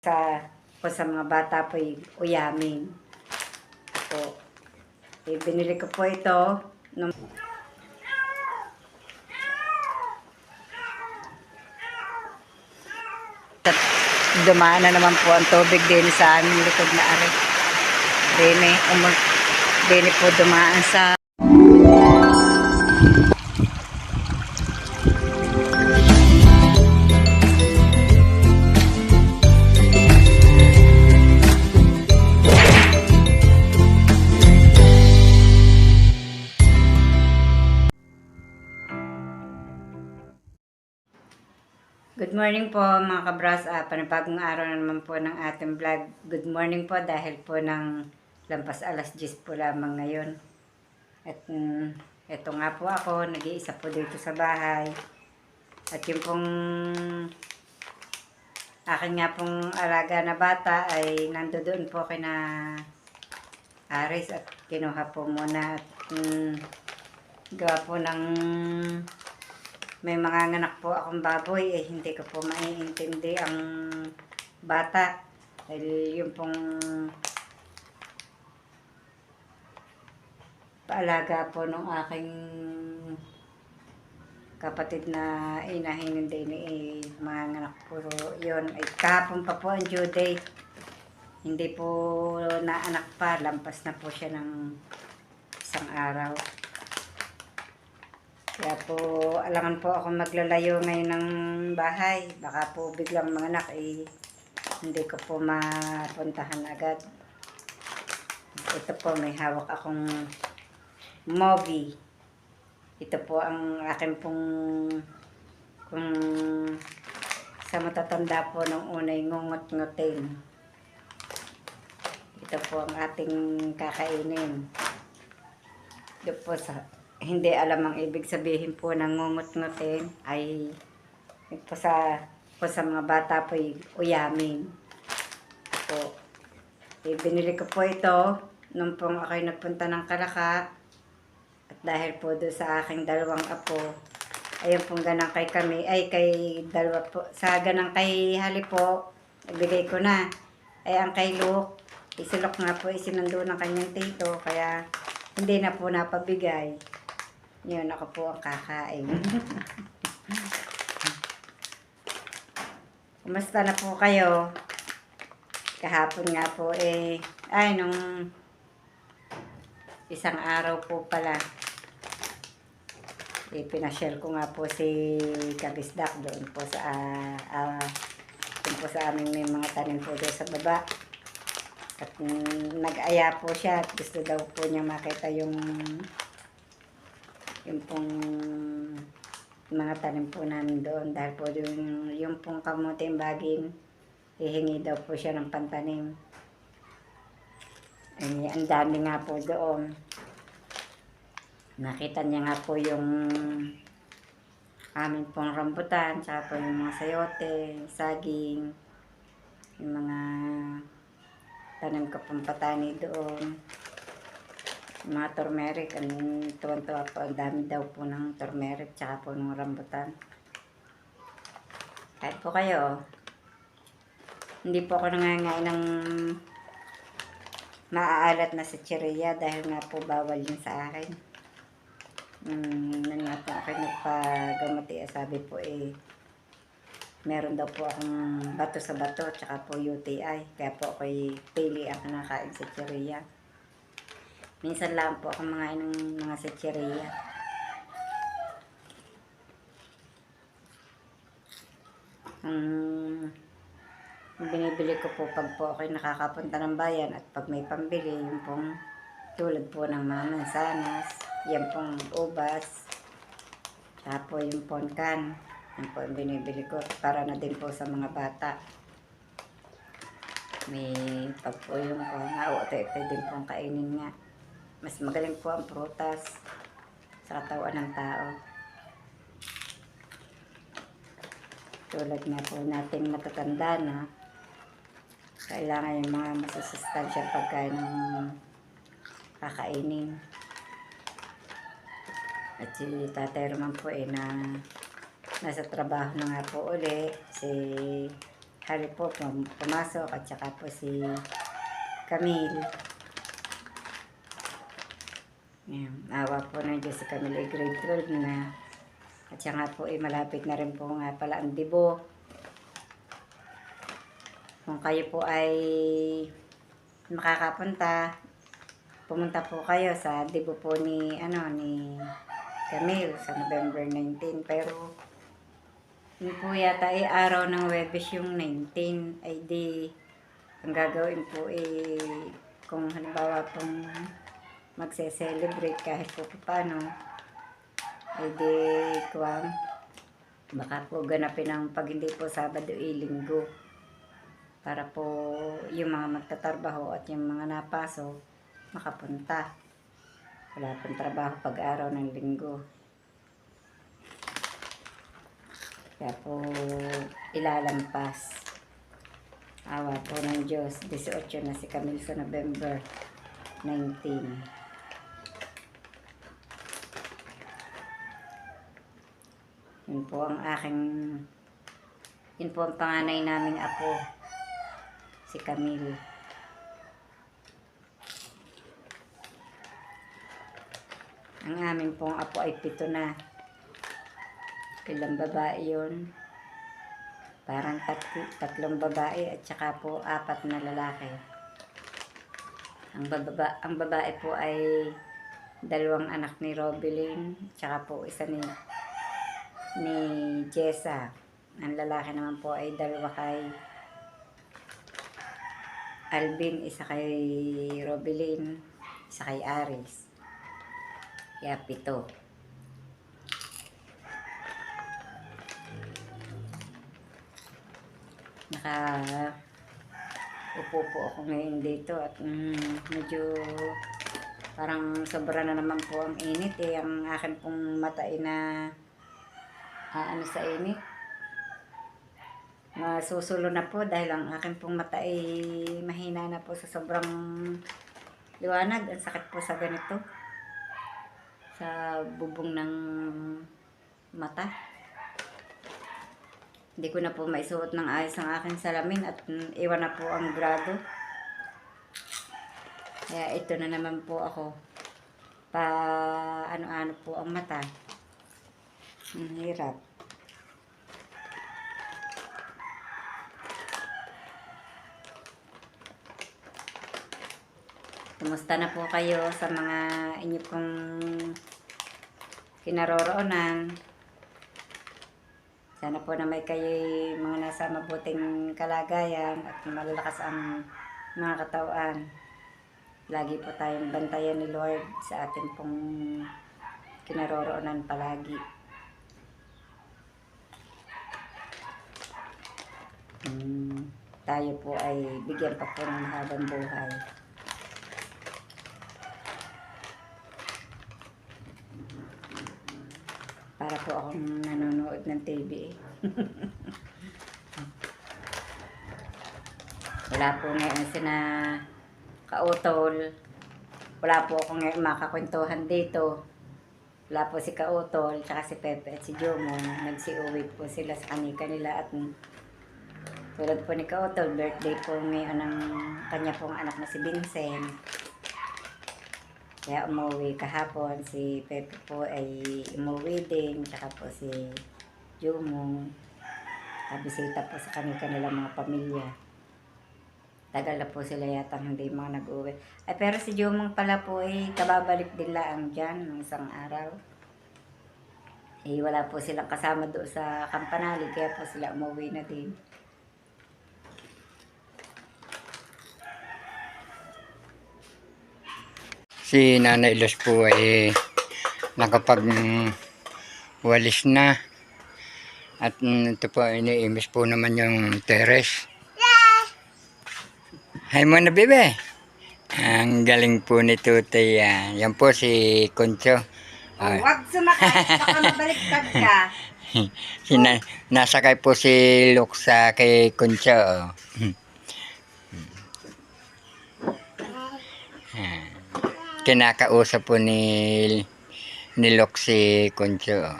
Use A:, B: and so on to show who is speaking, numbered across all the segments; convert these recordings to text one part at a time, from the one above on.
A: sa mga bata po uyamin po. Binili ko po ito nung dumaan na naman po ang tubig din sa aming likod na ari. Dini po dumaan sa Good morning po mga kabras, panibagong araw na naman po ng ating vlog. Good morning po dahil po ng lampas alas 10 po lamang ngayon. At eto nga po ako, nag-iisa po dito sa bahay. At yung pong akin nga pong alaga na bata ay nandoon po kay na Aris at kinuha po muna at gawa po ng may mga anak po akong baboy, hindi ko po maiintindi ang bata. Dahil yung pong paalaga po ng aking kapatid na inahin hindi ni mga anak po yun. Ay kahapon pa po ang due date. Hindi po naanak pa, lampas na po siya ng isang araw. Kaya po, alangan po ako maglalayo ngayon ng bahay. Baka po biglang mga anak hindi ko po mapuntahan agad. Ito po, may hawak akong movie. Ito po ang akin pong kung sa matatanda po ng unay ngungot-ngutin. Ito po ang ating kakainin. Ito po hindi alam ang ibig sabihin po ng ngungot-ngutin ay po sa mga bata po uyamin po. Binili ko po ito nung pong ako'y nagpunta ng Kalaka at dahil po doon sa aking dalawang apo, ayun pong ganang kay kami, ay kay dalawa po, sa ganang kay Hali po, ibigay ko na. Ay ang kay Luke, isilok nga po isinundo ng kanyang tito, kaya hindi na po napabigay. Yun, ako po ang kakain. Kumusta na po kayo? Kahapon nga po ay nung isang araw po pala, pinashare ko nga po si Kabisdak doon po sa aming may mga tanim po doon sa baba. At nag-aya po siya at gusto daw po niya makita yung pong mga tanim po namin doon dahil po yung pong kamuting baging hihingi daw po siya ng pantanim. Ang dami nga po doon. Nakita niya nga po yung amin pong rambutan, tsaka po yung mga sayote, saging, yung mga tanim ko pong patani doon. Mga turmeric, tuwan-tuwa po, ang dami daw po ng turmeric tsaka po ng rambutan. Kahit po kayo, hindi po ako nangangain ng maaalat na chichirya dahil nga po bawal yun sa akin. Nga po ako nagpagamot sabi po meron daw po akong bato sa bato tsaka po UTI, kaya po ako'y pili ako nakain sa chichirya. Minsan lang po ako ng mga chichirya. Binibili ko po pag po ako'y nakakapunta ng bayan at pag may pambili, yung pong tulad po ng mga mansanas, yan pong ubas, tsaka po yung ponkan. Yan po yung binibili ko para na din po sa mga bata. May pag po yung ito din pong kainin nga. Mas magaling po ang prutas sa katawan ng tao. Tulad nga po nating matatanda na kailangan yung mga masusustansyang pagkain ng kakainin. At si Tatay Roman po na nasa trabaho na nga po uli. Si Ali po pumasok at saka po si Camille. Ayan, awa po ng Diyos, si Camille ay grade 12 na. At saka po ay malapit na rin po nga pala ang debo. Kung kayo po ay makakapunta, pumunta po kayo sa debo po ni Camille sa November 19. Pero yun po yata ay araw ng Huwebes yung 19. Ay di, ang gagawin po ay kung halimbawa pong magse-celebrate kahit po paano, ay di baka po ganapin ang pag hindi po Sabado Linggo para po yung mga magtatrabaho at yung mga napasok makapunta. Wala pong trabaho pag araw ng Linggo. Kaya po ilalampas. Awa po ng Diyos, 18 na si Camille sa November 19. Yun po ang panganay naming apo, si Camille. Ang aming pong apo ay 7 na. Ilang babae yun? Parang tatlong babae at saka po 4 na lalaki. Ang babae po ay 2 anak ni Robeline, tsaka po isa ni Jessa. Ang lalaki naman po ay 2 kay Alvin, isa kay Robeline, isa kay Aris. Kaya 7. Upo po ako ngayon dito at medyo parang sobra na naman po ang init eh. Ang akin pong mata ay na sa init. Masusulo na po dahil ang akin pong mata ay mahina na po sa sobrang liwanag. Ang sakit po sa ganito. Sa bubong ng mata. Hindi ko na po maisuot ng ayos ang aking salamin at iwan na po ang grado. Kaya ito na naman po ako. Ano po ang mata. Ang hirap. Kumusta na po kayo sa mga inyo pong kinaroroonan? Sana po na may kayo mga nasa mabuting kalagayan at malalakas ang mga katawan. Lagi po tayong bantayan ni Lord sa ating pong kinaroroonan palagi. Tayo po ay bigyan pa po ng mahabang buhay. Para po akong nanonood ng TV. Wala po ngayon sina Kautol. Wala po ako ngayon makakwentuhan dito. Wala po si Kautol, tsaka si Pepe at si Jomon. Nagsiuwi po sila sa kanila at tulad po ni Kautol, birthday po ngayon ng kanya pong anak na si Vincent. Kaya umuwi kahapon. Si Pepe po ay umuwi din, tsaka po si Jomon. Bisita po sa kanila mga pamilya. Tagal na po sila yata hindi mga nag-uwi. Ay, pero si Jomong pala po ay kababalik din lang dyan ng isang araw. Eh, wala po silang kasama doon sa Campanali, kaya po sila umuwi na din.
B: Si Nanay Los po ay nakapag-walis na. At ito po, iniimis po naman yung teres. Hi muna, bebe. Ang galing po ni Tutoy. Yan po si Concho.
A: Huwag sumakay, baka mabaliktad ka.
B: Nasakay po si Luxa kay Concho. Kinakausap po ni Lux si Concho.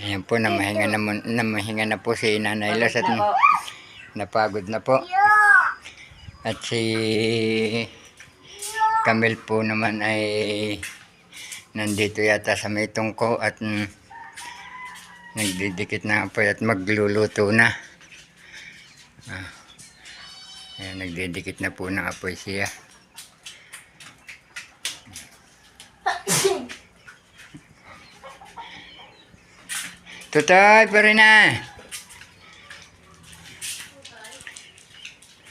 B: Ayan po, namahinga na po si Nanay Los at
A: Pagod na po.
B: napagod na po. At si Camille po naman ay nandito yata sa may tungko at nagdidikit na po at magluluto na. Ayan, nagdidikit na po ng apoy siya. Tutoy pa rin na.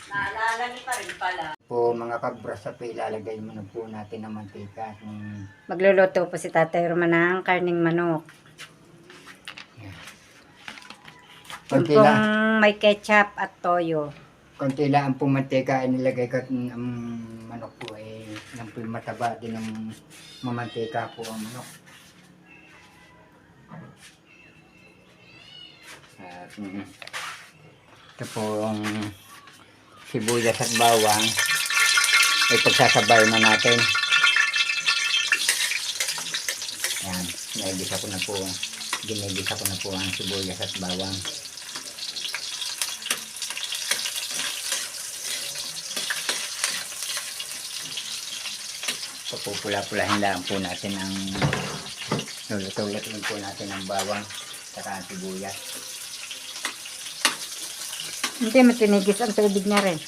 A: Naalala niyo pa rin pala.
B: Po mga kabrasa po, ilalagay muna po natin ang mantika.
A: Magluluto po si Tatay Roman ng karning manok. Yung
B: Konti
A: pong
B: lang,
A: may ketchup at toyo.
B: konti lang ang pumantika ay nilagay ko at ang manok po ay lang po yung mataba din ng mamantika po ang manok. At ito po ang sibuyas at bawang ay pagsasabay na natin. Yan, ginigisa ko na po ang sibuyas at bawang. Papupula-pulahin lang po natin ang lulutulat lang po natin ang bawang saka ang sibuyas.
A: Hindi matinigis ang tubig niya rin.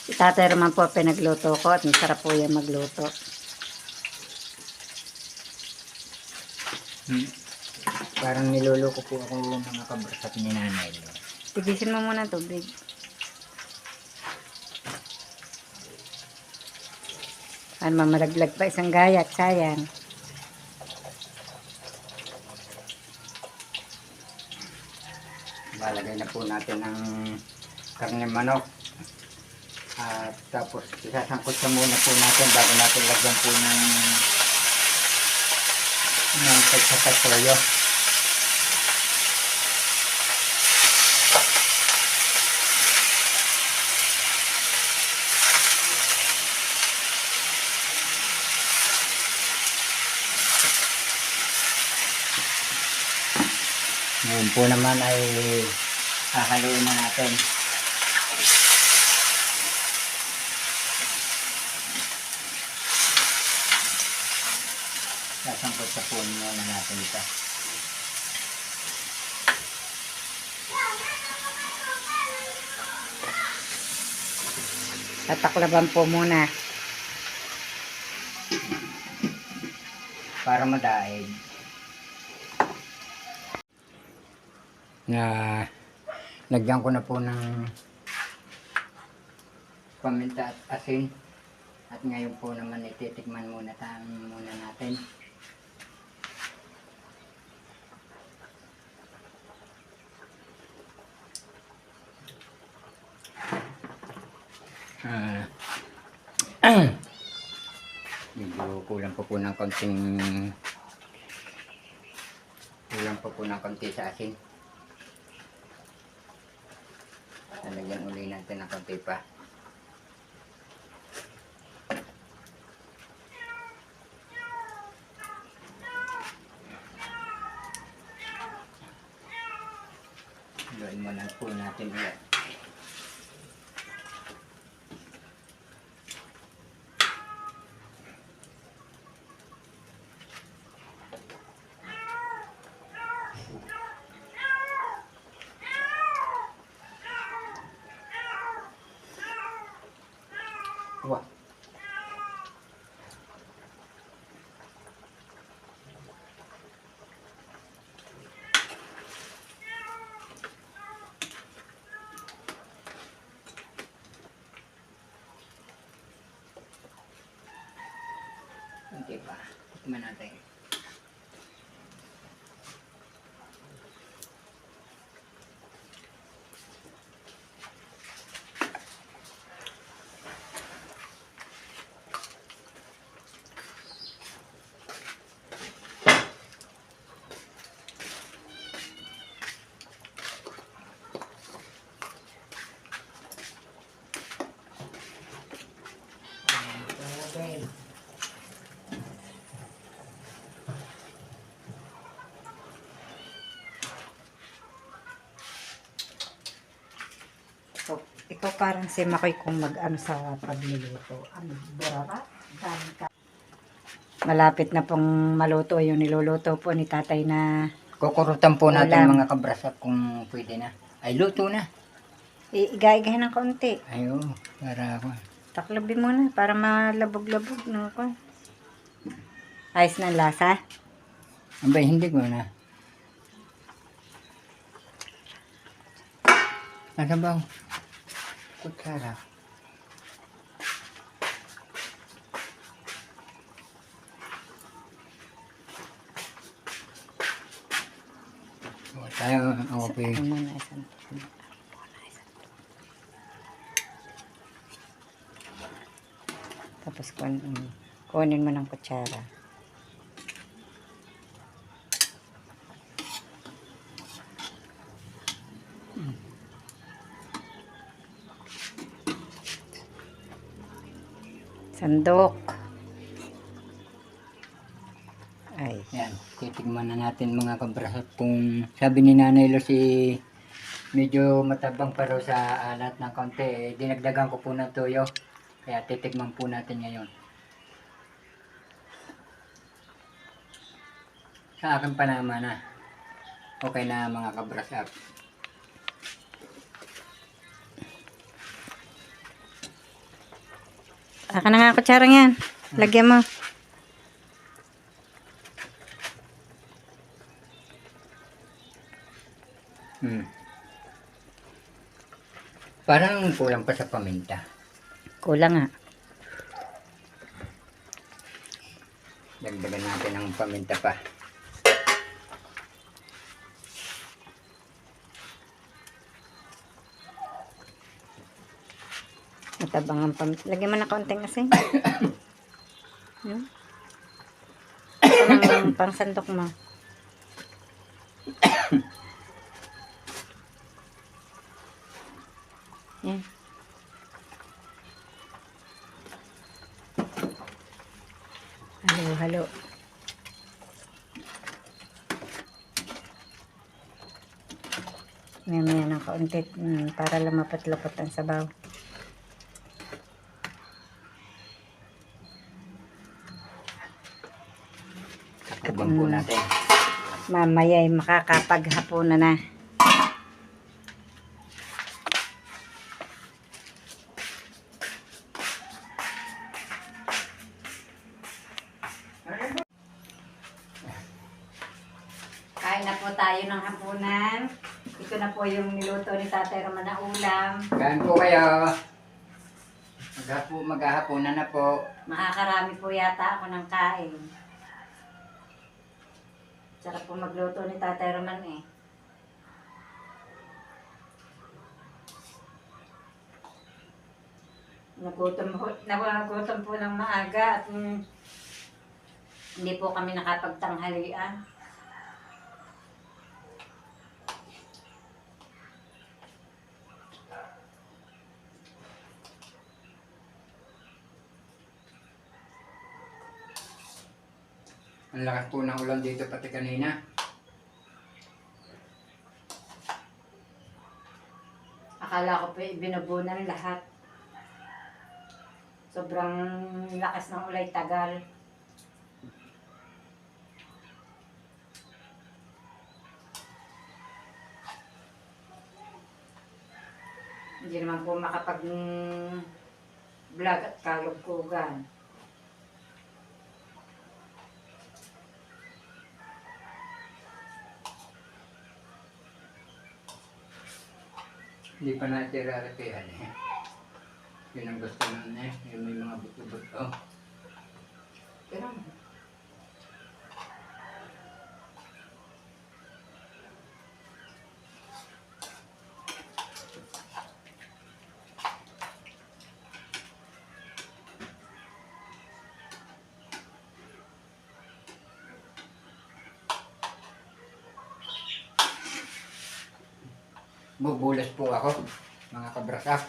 A: Si Tatay Roman po pinagluto ko at masarap po yung magluto.
B: Parang niloloko po ako mga kabrasat ni Nanay.
A: Tigisin mo muna ang tubig. Para mamalaglag pa isang gayat, sayang.
B: Lalagay na po natin ang karne manok. At tapos isasangkot sa muna po natin bago natin lagyan po ng pagkakatoyo. Ngayon po naman ay hahaluin na natin. Sasangkot sa puno na natin ito.
A: Tataklaban po muna.
B: Para madaig. Lagyan ko na po ng paminta at asin. At ngayon po naman ititikman muna natin. Medyo kulang pa po ng konti sa asin. Lalagyan uli natin ng konti pa. Haluin mo lang po natin ulit. Wah. Kunti pa. Tikman natin.
A: Ikaw parang si Makoy kung mag-ano sa pagluluto. Ano, burara? Dami ka. Malapit na pong maluto yung niluluto po ni tatay na
B: Kukurutan po natin
A: ulam.
B: mga kabrasap kung pwede na. Ay, luto na.
A: Iiga-igahin ng kaunti.
B: Ay, oo, para ako.
A: Taklobin mo na para malabog-labog. No? Ayos na ang lasa.
B: Abay, hindi ko na. Nagabaw. Kutsara. O, tayo, ako po
A: Ano muna, isang. Tapos kunin mo ng kutsara. Sandok. Ay.
B: Yan, titigman na natin mga kabrasap kung sabi ni Nanay Lucy medyo matabang pa raw sa alat ng konti. Dinagdagan ko po ng toyo. Kaya titigman po natin ngayon. Sa akin pa naman na. Okay na mga kabrasap.
A: Aka na nga kutsara yan. Lagyan mo.
B: Parang kulang pa sa paminta.
A: Kulang nga.
B: Dagdagan natin ng paminta pa.
A: Matabang ang lagyan mo na kaunting asin. Pang sandok mo. Yan. Halo. Maya ng kaunti para lumapat-lapat ang sabaw.
B: Takabang po natin.
A: Mamaya ay makakapaghapunan na. Kain na po tayo ng hapunan. Ito na po yung niluto ni Tatay Roman na ulam.
B: Kain po kayo. Maghahaponan na po.
A: Makakarami po yata ako ng kain. Sarap po magluto ni Tatay Roman eh. Nagutom po ng maaga at hindi po kami nakapagtanghalian.
B: Ang lakas po ng ulan dito pati kanina.
A: Akala ko po binubunan lahat. Sobrang lakas ng ulay tagal. Hindi naman po makapag-vlog at kalugkugan.
B: Hindi pa natin rarapihan eh. Yun ang gusto nun eh. Yung may mga buto-buto. Pero bubulas po ako, mga kabrasap.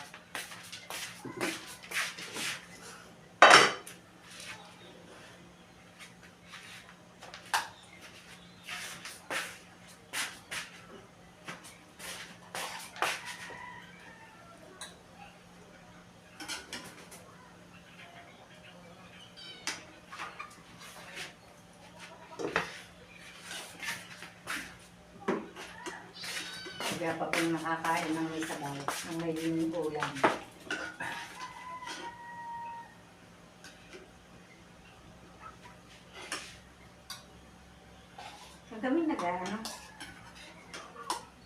A: Kaya pa pong nakakain ng may sabaw, ng may ulam. Saan kami nag-ano?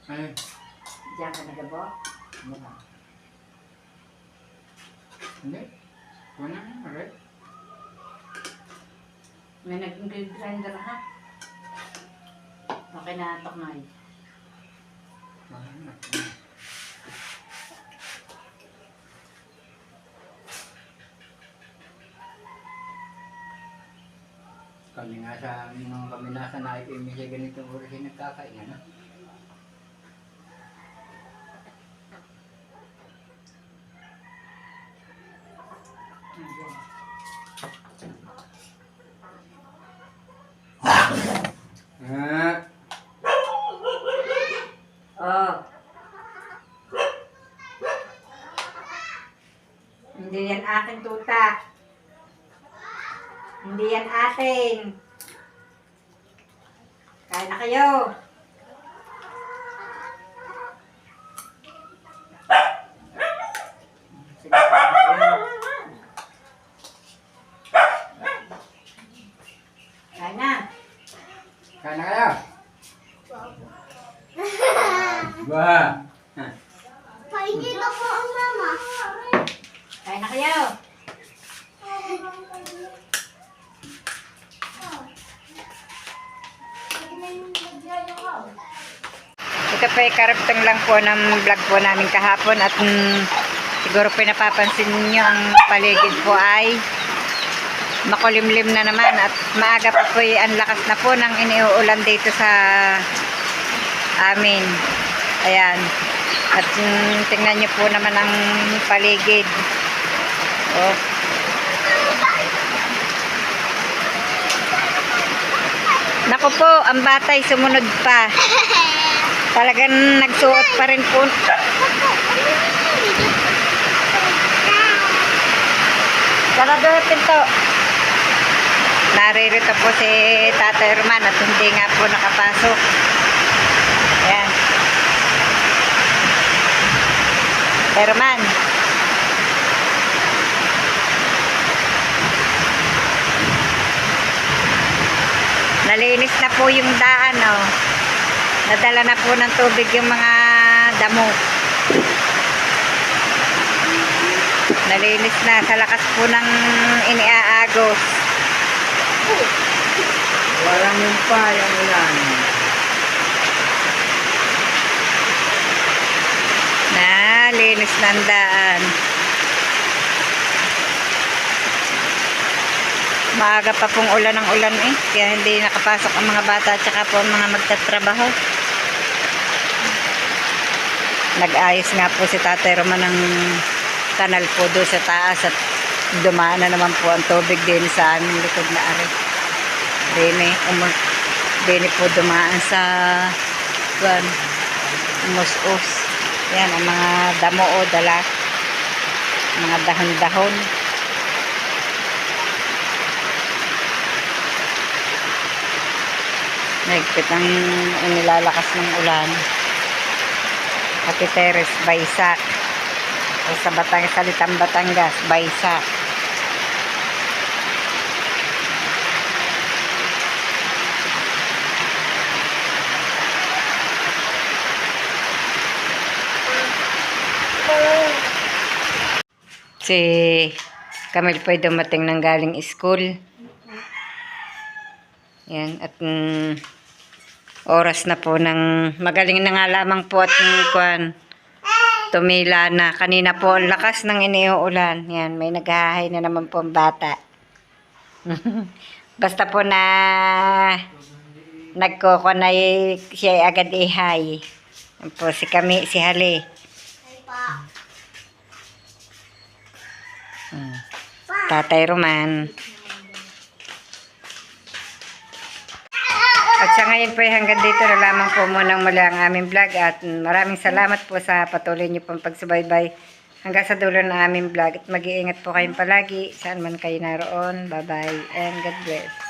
B: Ay,
A: Diyan ka nagabo?
B: ano ba? Hindi. Wala na, alright.
A: May nag-grinder ha? Okay na tok na eh.
B: Wala na. Kami nga sa mga kami nasa naipimig sa ganitong oras ay nagkakain, ano?
A: Ayan.
B: Ah,
A: Oh. Hindi yan akin, tuta. Hindi yan atin. Kain na kayo. Sige, kain na.
B: kain na kayo! Ba!
C: Paingin na po ang mama.
A: Kain na kayo. Ito po ay karaptang lang po ng vlog po namin kahapon at siguro po napapansin niyo ang paligid po ay makulimlim na naman at maaga pa po ang lakas na po ng iniuulan dito sa amin. Ayan. At tingnan niyo po naman ang paligid. Oh. Naku po, ang batay sumunod pa. Talagang nagsuot pa rin po. Sarado yung pinto. Naririto po si Tatay Roman at hindi nga po nakapasok. Ayan. Tatay Roman. Nalinis na po yung daan, oh. Nadala na po ng tubig yung mga damo. Nalinis na sa lakas po ng iniaagos.
B: Walang yung pa yung ulan.
A: Nalinis na ang daan. Maaga pa pong ulan ng ulan eh. Kaya hindi nakapasok ang mga bata at saka po ang mga magtatrabaho. Nag-ayos nga po si Tatay Roman ng kanal po doon sa taas at dumaan na naman po ang tubig din sa aming likod na ari. Dini po dumaan sa umus-us. Yan ang mga damo o dala. Mga dahon-dahon. Nagpit ang inilalakas ng ulan. Ate Teres, Baysak. O sa Salitang Batangas, Baysak. Si Camille po ay dumating ng galing school. Yan, at oras na po ng magaling na nga lamang po at tumila na. Kanina po ang lakas ng iniuulan. Yan, may naghahay na naman po ang bata. Basta po na nagkoko na siya ay agad ihay. Yan po si kami, si Hali. Tatay Roman. At sa ngayon po hanggang dito na lamang po munang mula ang aming vlog at maraming salamat po sa patuloy niyo pong pagsubaybay hanggang sa dulo ng aming vlog at mag-iingat po kayong palagi saan man kayo naroon. Bye bye and God bless.